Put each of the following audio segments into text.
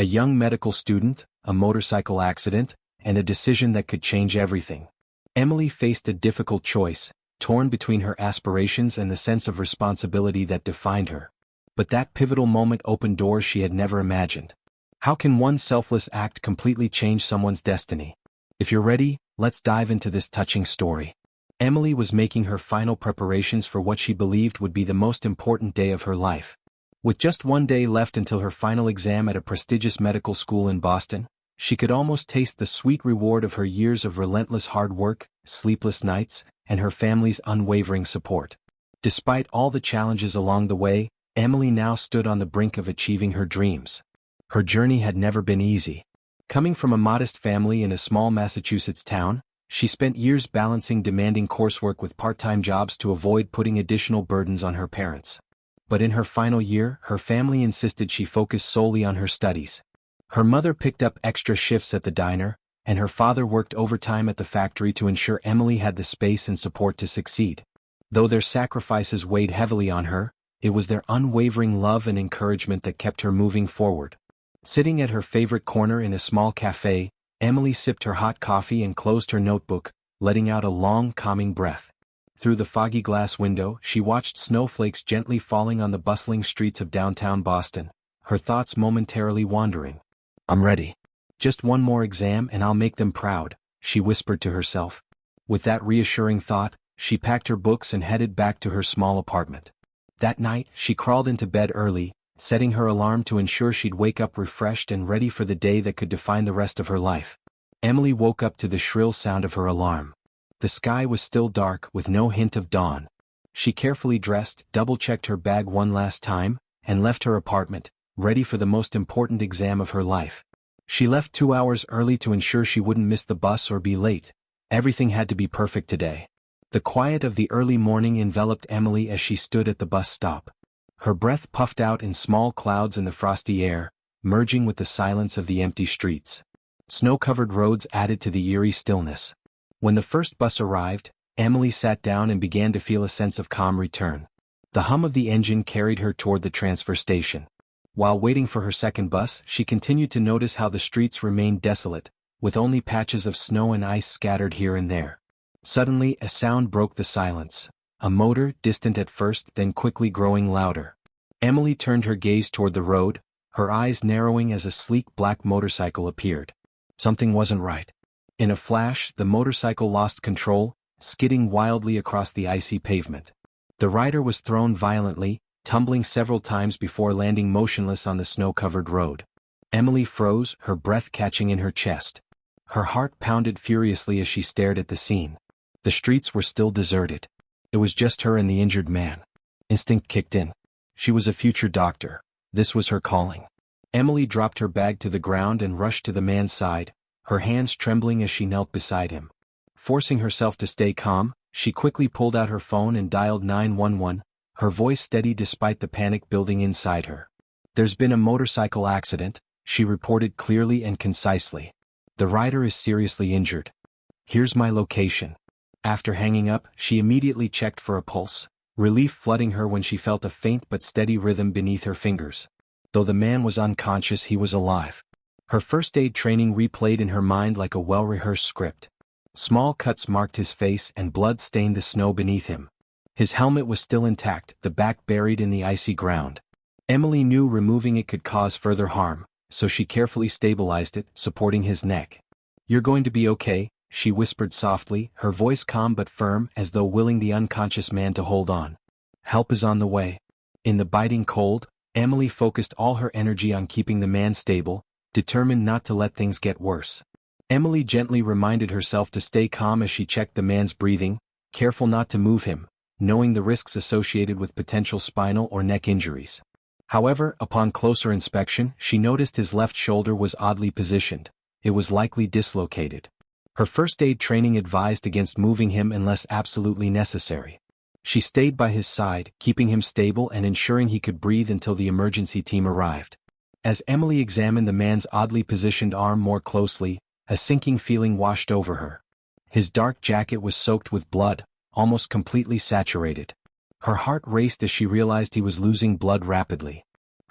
A young medical student, a motorcycle accident, and a decision that could change everything. Emily faced a difficult choice, torn between her aspirations and the sense of responsibility that defined her. But that pivotal moment opened doors she had never imagined. How can one selfless act completely change someone's destiny? If you're ready, let's dive into this touching story. Emily was making her final preparations for what she believed would be the most important day of her life. With just one day left until her final exam at a prestigious medical school in Boston, she could almost taste the sweet reward of her years of relentless hard work, sleepless nights, and her family's unwavering support. Despite all the challenges along the way, Emily now stood on the brink of achieving her dreams. Her journey had never been easy. Coming from a modest family in a small Massachusetts town, she spent years balancing demanding coursework with part-time jobs to avoid putting additional burdens on her parents. But in her final year, her family insisted she focus solely on her studies. Her mother picked up extra shifts at the diner, and her father worked overtime at the factory to ensure Emily had the space and support to succeed. Though their sacrifices weighed heavily on her, it was their unwavering love and encouragement that kept her moving forward. Sitting at her favorite corner in a small cafe, Emily sipped her hot coffee and closed her notebook, letting out a long, calming breath. Through the foggy glass window, she watched snowflakes gently falling on the bustling streets of downtown Boston, her thoughts momentarily wandering. "I'm ready. Just one more exam and I'll make them proud," she whispered to herself. With that reassuring thought, she packed her books and headed back to her small apartment. That night, she crawled into bed early, setting her alarm to ensure she'd wake up refreshed and ready for the day that could define the rest of her life. Emily woke up to the shrill sound of her alarm. The sky was still dark, with no hint of dawn. She carefully dressed, double-checked her bag one last time, and left her apartment, ready for the most important exam of her life. She left 2 hours early to ensure she wouldn't miss the bus or be late. Everything had to be perfect today. The quiet of the early morning enveloped Emily as she stood at the bus stop. Her breath puffed out in small clouds in the frosty air, merging with the silence of the empty streets. Snow-covered roads added to the eerie stillness. When the first bus arrived, Emily sat down and began to feel a sense of calm return. The hum of the engine carried her toward the transfer station. While waiting for her second bus, she continued to notice how the streets remained desolate, with only patches of snow and ice scattered here and there. Suddenly, a sound broke the silence. A motor, distant at first, then quickly growing louder. Emily turned her gaze toward the road, her eyes narrowing as a sleek black motorcycle appeared. Something wasn't right. In a flash, the motorcycle lost control, skidding wildly across the icy pavement. The rider was thrown violently, tumbling several times before landing motionless on the snow-covered road. Emily froze, her breath catching in her chest. Her heart pounded furiously as she stared at the scene. The streets were still deserted. It was just her and the injured man. Instinct kicked in. She was a future doctor. This was her calling. Emily dropped her bag to the ground and rushed to the man's side, her hands trembling as she knelt beside him. Forcing herself to stay calm, she quickly pulled out her phone and dialed 911, her voice steady despite the panic building inside her. "There's been a motorcycle accident," she reported clearly and concisely. "The rider is seriously injured. Here's my location." After hanging up, she immediately checked for a pulse, relief flooding her when she felt a faint but steady rhythm beneath her fingers. Though the man was unconscious, he was alive. Her first aid training replayed in her mind like a well-rehearsed script. Small cuts marked his face and blood stained the snow beneath him. His helmet was still intact, the back buried in the icy ground. Emily knew removing it could cause further harm, so she carefully stabilized it, supporting his neck. "You're going to be okay," she whispered softly, her voice calm but firm, as though willing the unconscious man to hold on. "Help is on the way." In the biting cold, Emily focused all her energy on keeping the man stable, determined not to let things get worse. Emily gently reminded herself to stay calm as she checked the man's breathing, careful not to move him, knowing the risks associated with potential spinal or neck injuries. However, upon closer inspection, she noticed his left shoulder was oddly positioned. It was likely dislocated. Her first aid training advised against moving him unless absolutely necessary. She stayed by his side, keeping him stable and ensuring he could breathe until the emergency team arrived. As Emily examined the man's oddly positioned arm more closely, a sinking feeling washed over her. His dark jacket was soaked with blood, almost completely saturated. Her heart raced as she realized he was losing blood rapidly.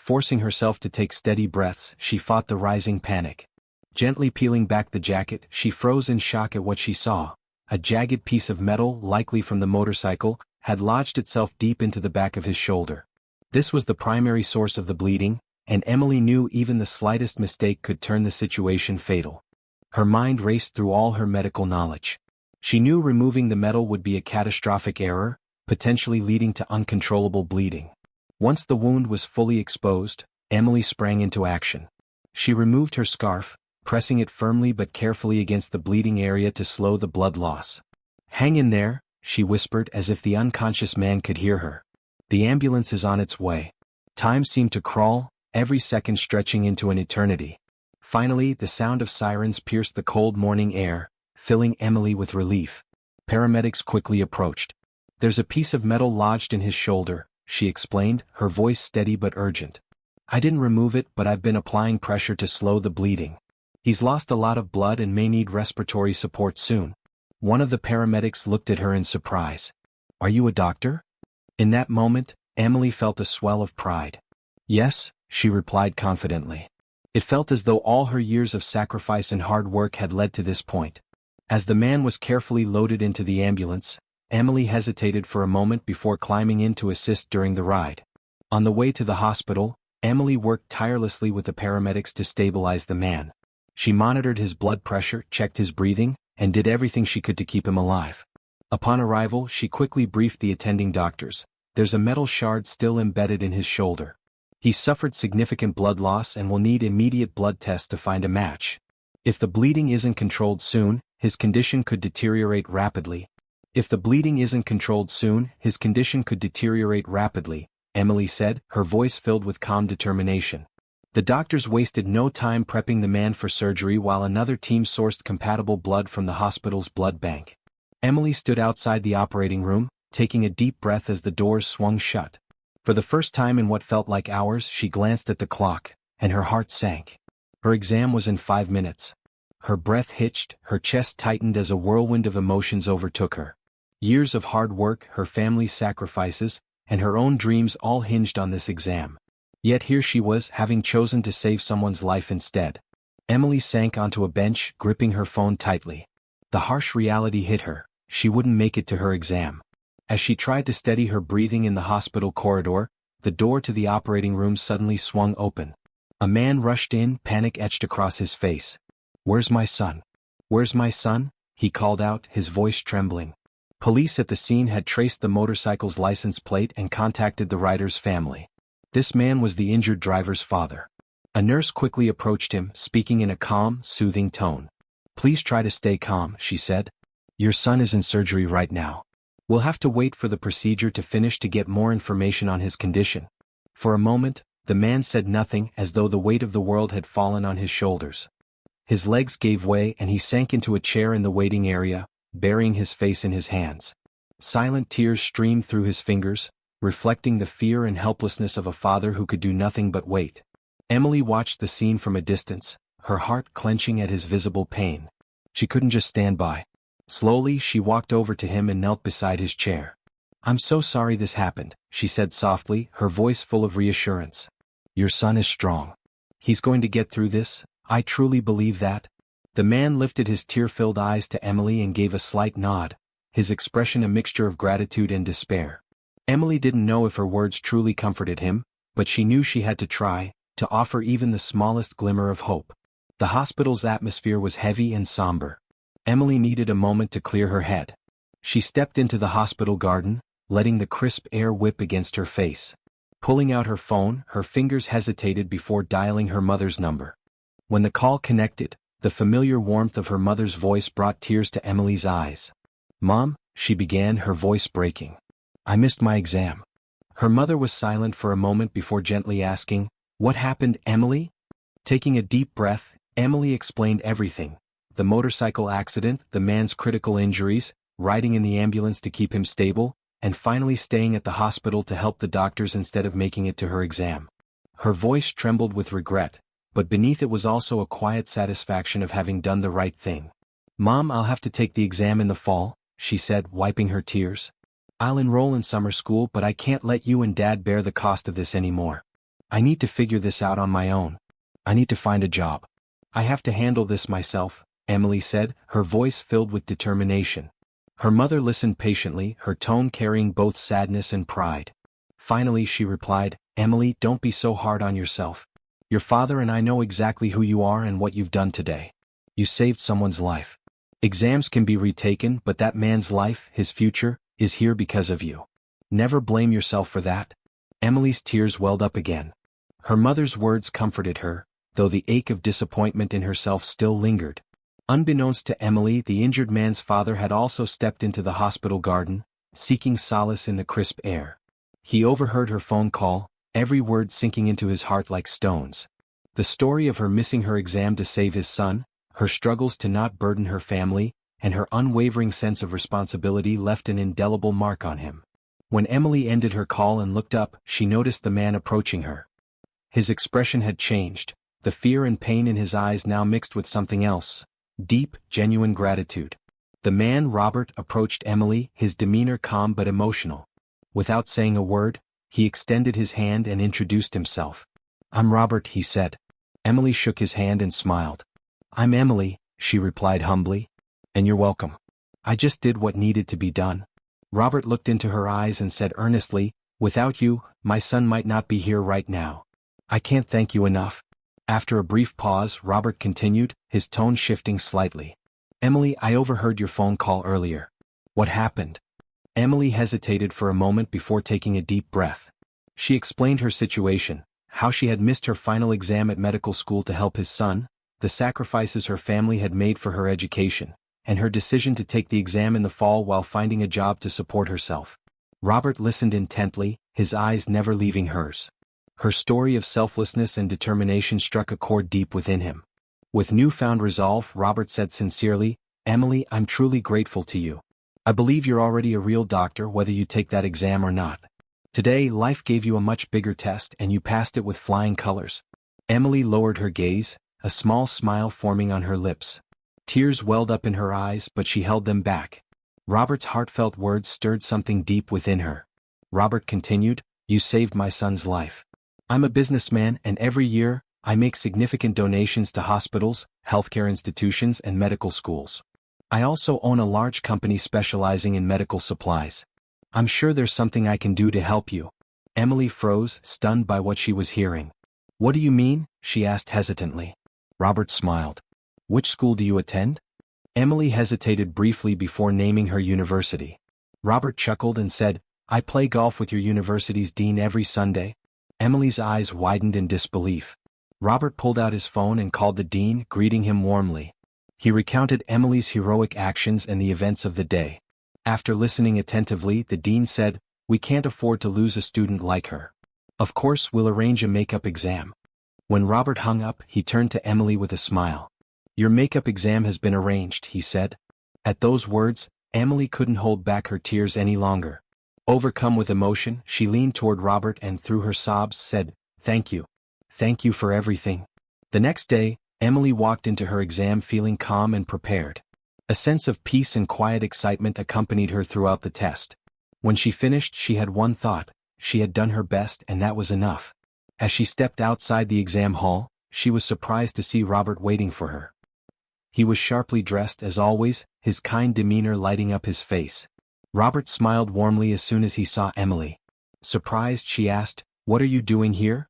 Forcing herself to take steady breaths, she fought the rising panic. Gently peeling back the jacket, she froze in shock at what she saw. A jagged piece of metal, likely from the motorcycle, had lodged itself deep into the back of his shoulder. This was the primary source of the bleeding, and Emily knew even the slightest mistake could turn the situation fatal. Her mind raced through all her medical knowledge. She knew removing the metal would be a catastrophic error, potentially leading to uncontrollable bleeding. Once the wound was fully exposed, Emily sprang into action. She removed her scarf, pressing it firmly but carefully against the bleeding area to slow the blood loss. "Hang in there," she whispered as if the unconscious man could hear her. "The ambulance is on its way." Time seemed to crawl, every second stretching into an eternity. Finally, the sound of sirens pierced the cold morning air, filling Emily with relief. Paramedics quickly approached. "There's a piece of metal lodged in his shoulder," she explained, her voice steady but urgent. "I didn't remove it, but I've been applying pressure to slow the bleeding. He's lost a lot of blood and may need respiratory support soon." One of the paramedics looked at her in surprise. "Are you a doctor?" In that moment, Emily felt a swell of pride. "Yes," she replied confidently. It felt as though all her years of sacrifice and hard work had led to this point. As the man was carefully loaded into the ambulance, Emily hesitated for a moment before climbing in to assist during the ride. On the way to the hospital, Emily worked tirelessly with the paramedics to stabilize the man. She monitored his blood pressure, checked his breathing, and did everything she could to keep him alive. Upon arrival, she quickly briefed the attending doctors. "There's a metal shard still embedded in his shoulder. He's suffered significant blood loss and will need immediate blood tests to find a match. If the bleeding isn't controlled soon, his condition could deteriorate rapidly." Emily said, her voice filled with calm determination. The doctors wasted no time prepping the man for surgery while another team sourced compatible blood from the hospital's blood bank. Emily stood outside the operating room, taking a deep breath as the doors swung shut. For the first time in what felt like hours, she glanced at the clock, and her heart sank. Her exam was in 5 minutes. Her breath hitched, her chest tightened as a whirlwind of emotions overtook her. Years of hard work, her family's sacrifices, and her own dreams all hinged on this exam. Yet here she was, having chosen to save someone's life instead. Emily sank onto a bench, gripping her phone tightly. The harsh reality hit her: she wouldn't make it to her exam. As she tried to steady her breathing in the hospital corridor, the door to the operating room suddenly swung open. A man rushed in, panic etched across his face. "Where's my son? Where's my son?" he called out, his voice trembling. Police at the scene had traced the motorcycle's license plate and contacted the rider's family. This man was the injured driver's father. A nurse quickly approached him, speaking in a calm, soothing tone. "Please try to stay calm," she said. "Your son is in surgery right now. We'll have to wait for the procedure to finish to get more information on his condition." For a moment, the man said nothing, as though the weight of the world had fallen on his shoulders. His legs gave way and he sank into a chair in the waiting area, burying his face in his hands. Silent tears streamed through his fingers, reflecting the fear and helplessness of a father who could do nothing but wait. Emily watched the scene from a distance, her heart clenching at his visible pain. She couldn't just stand by. Slowly, she walked over to him and knelt beside his chair. "I'm so sorry this happened," she said softly, her voice full of reassurance. "Your son is strong. He's going to get through this. I truly believe that." The man lifted his tear-filled eyes to Emily and gave a slight nod, his expression a mixture of gratitude and despair. Emily didn't know if her words truly comforted him, but she knew she had to try, to offer even the smallest glimmer of hope. The hospital's atmosphere was heavy and somber. Emily needed a moment to clear her head. She stepped into the hospital garden, letting the crisp air whip against her face. Pulling out her phone, her fingers hesitated before dialing her mother's number. When the call connected, the familiar warmth of her mother's voice brought tears to Emily's eyes. "Mom," she began, her voice breaking. "I missed my exam." Her mother was silent for a moment before gently asking, "What happened, Emily?" Taking a deep breath, Emily explained everything: the motorcycle accident, the man's critical injuries, riding in the ambulance to keep him stable, and finally staying at the hospital to help the doctors instead of making it to her exam. Her voice trembled with regret, but beneath it was also a quiet satisfaction of having done the right thing. "Mom, I'll have to take the exam in the fall," she said, wiping her tears. "I'll enroll in summer school, but I can't let you and Dad bear the cost of this anymore. I need to figure this out on my own. I need to find a job. I have to handle this myself, Emily said, her voice filled with determination. Her mother listened patiently, her tone carrying both sadness and pride. Finally she replied, Emily, don't be so hard on yourself. Your father and I know exactly who you are and what you've done today. You saved someone's life. Exams can be retaken, but that man's life, his future, is here because of you. Never blame yourself for that. Emily's tears welled up again. Her mother's words comforted her, though the ache of disappointment in herself still lingered. Unbeknownst to Emily, the injured man's father had also stepped into the hospital garden, seeking solace in the crisp air. He overheard her phone call, every word sinking into his heart like stones. The story of her missing her exam to save his son, her struggles to not burden her family, and her unwavering sense of responsibility left an indelible mark on him. When Emily ended her call and looked up, she noticed the man approaching her. His expression had changed, the fear and pain in his eyes now mixed with something else, deep, genuine gratitude. The man, Robert, approached Emily, his demeanor calm but emotional. Without saying a word, he extended his hand and introduced himself. I'm Robert, he said. Emily shook his hand and smiled. I'm Emily, she replied humbly. And you're welcome. I just did what needed to be done. Robert looked into her eyes and said earnestly, without you, my son might not be here right now. I can't thank you enough. After a brief pause, Robert continued, his tone shifting slightly. Emily, I overheard your phone call earlier. What happened? Emily hesitated for a moment before taking a deep breath. She explained her situation, how she had missed her final exam at medical school to help his son, the sacrifices her family had made for her education, and her decision to take the exam in the fall while finding a job to support herself. Robert listened intently, his eyes never leaving hers. Her story of selflessness and determination struck a chord deep within him. With newfound resolve, Robert said sincerely, Emily, I'm truly grateful to you. I believe you're already a real doctor whether you take that exam or not. Today, life gave you a much bigger test and you passed it with flying colors. Emily lowered her gaze, a small smile forming on her lips. Tears welled up in her eyes, but she held them back. Robert's heartfelt words stirred something deep within her. Robert continued, You saved my son's life. I'm a businessman and every year, I make significant donations to hospitals, healthcare institutions and medical schools. I also own a large company specializing in medical supplies. I'm sure there's something I can do to help you. Emily froze, stunned by what she was hearing. What do you mean? She asked hesitantly. Robert smiled. Which school do you attend? Emily hesitated briefly before naming her university. Robert chuckled and said, I play golf with your university's dean every Sunday. Emily's eyes widened in disbelief. Robert pulled out his phone and called the dean, greeting him warmly. He recounted Emily's heroic actions and the events of the day. After listening attentively, the dean said, We can't afford to lose a student like her. Of course, we'll arrange a makeup exam. When Robert hung up, he turned to Emily with a smile. Your makeup exam has been arranged, he said. At those words, Emily couldn't hold back her tears any longer. Overcome with emotion, she leaned toward Robert and through her sobs said, Thank you. Thank you for everything. The next day, Emily walked into her exam feeling calm and prepared. A sense of peace and quiet excitement accompanied her throughout the test. When she finished, she had one thought, she had done her best and that was enough. As she stepped outside the exam hall, she was surprised to see Robert waiting for her. He was sharply dressed as always, his kind demeanor lighting up his face. Robert smiled warmly as soon as he saw Emily. Surprised, she asked, What are you doing here?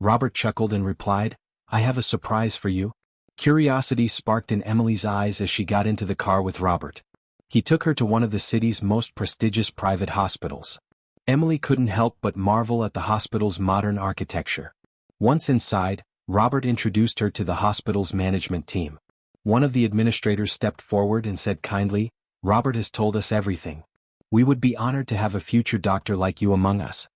Robert chuckled and replied, I have a surprise for you. Curiosity sparked in Emily's eyes as she got into the car with Robert. He took her to one of the city's most prestigious private hospitals. Emily couldn't help but marvel at the hospital's modern architecture. Once inside, Robert introduced her to the hospital's management team. One of the administrators stepped forward and said kindly, Robert has told us everything. We would be honored to have a future doctor like you among us.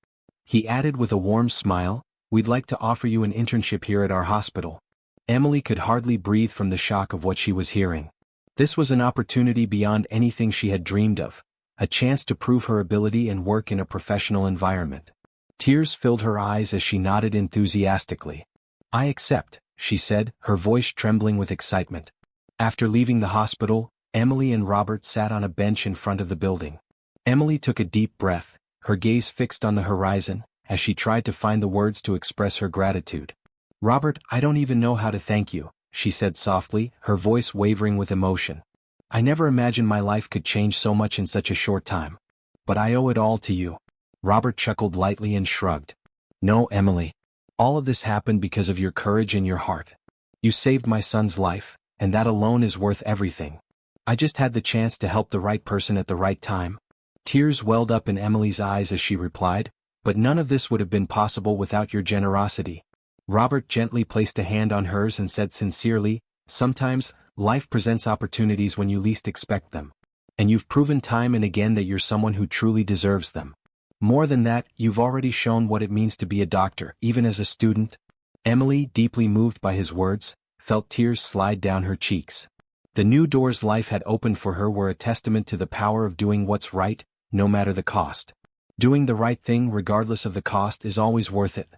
He added with a warm smile, We'd like to offer you an internship here at our hospital. Emily could hardly breathe from the shock of what she was hearing. This was an opportunity beyond anything she had dreamed of, a chance to prove her ability and work in a professional environment. Tears filled her eyes as she nodded enthusiastically. I accept, she said, her voice trembling with excitement. After leaving the hospital, Emily and Robert sat on a bench in front of the building. Emily took a deep breath, her gaze fixed on the horizon, as she tried to find the words to express her gratitude. "Robert, I don't even know how to thank you," she said softly, her voice wavering with emotion. "I never imagined my life could change so much in such a short time. But I owe it all to you." Robert chuckled lightly and shrugged. "No, Emily. All of this happened because of your courage and your heart. You saved my son's life, and that alone is worth everything. I just had the chance to help the right person at the right time." Tears welled up in Emily's eyes as she replied, "But none of this would have been possible without your generosity." Robert gently placed a hand on hers and said sincerely, "Sometimes, life presents opportunities when you least expect them. And you've proven time and again that you're someone who truly deserves them. More than that, you've already shown what it means to be a doctor, even as a student." Emily, deeply moved by his words, felt tears slide down her cheeks. The new doors life had opened for her were a testament to the power of doing what's right, no matter the cost. Doing the right thing regardless of the cost is always worth it.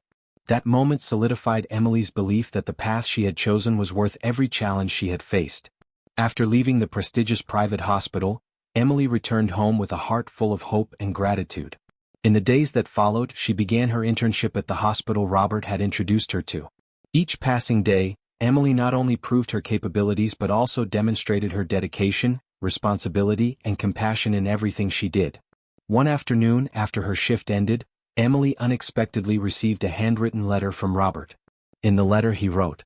That moment solidified Emily's belief that the path she had chosen was worth every challenge she had faced. After leaving the prestigious private hospital, Emily returned home with a heart full of hope and gratitude. In the days that followed, she began her internship at the hospital Robert had introduced her to. Each passing day, Emily not only proved her capabilities but also demonstrated her dedication, responsibility, and compassion in everything she did. One afternoon, after her shift ended, Emily unexpectedly received a handwritten letter from Robert. In the letter he wrote,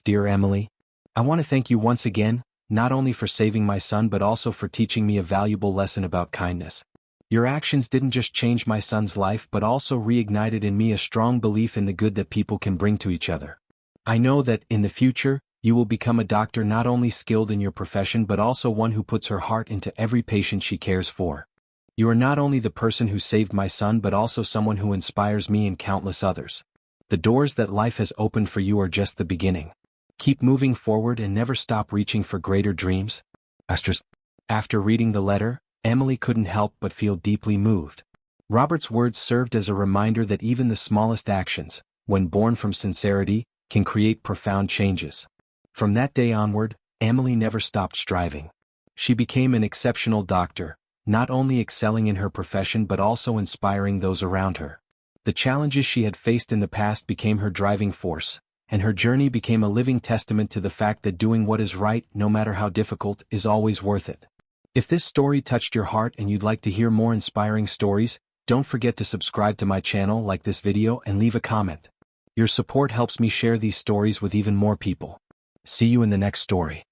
"Dear Emily, I want to thank you once again, not only for saving my son but also for teaching me a valuable lesson about kindness. Your actions didn't just change my son's life but also reignited in me a strong belief in the good that people can bring to each other. I know that, in the future, you will become a doctor not only skilled in your profession but also one who puts her heart into every patient she cares for. You are not only the person who saved my son but also someone who inspires me and countless others. The doors that life has opened for you are just the beginning. Keep moving forward and never stop reaching for greater dreams." After reading the letter, Emily couldn't help but feel deeply moved. Robert's words served as a reminder that even the smallest actions, when born from sincerity, can create profound changes. From that day onward, Emily never stopped striving. She became an exceptional doctor, not only excelling in her profession but also inspiring those around her. The challenges she had faced in the past became her driving force, and her journey became a living testament to the fact that doing what is right, no matter how difficult, is always worth it. If this story touched your heart and you'd like to hear more inspiring stories, don't forget to subscribe to my channel, like this video, and leave a comment. Your support helps me share these stories with even more people. See you in the next story.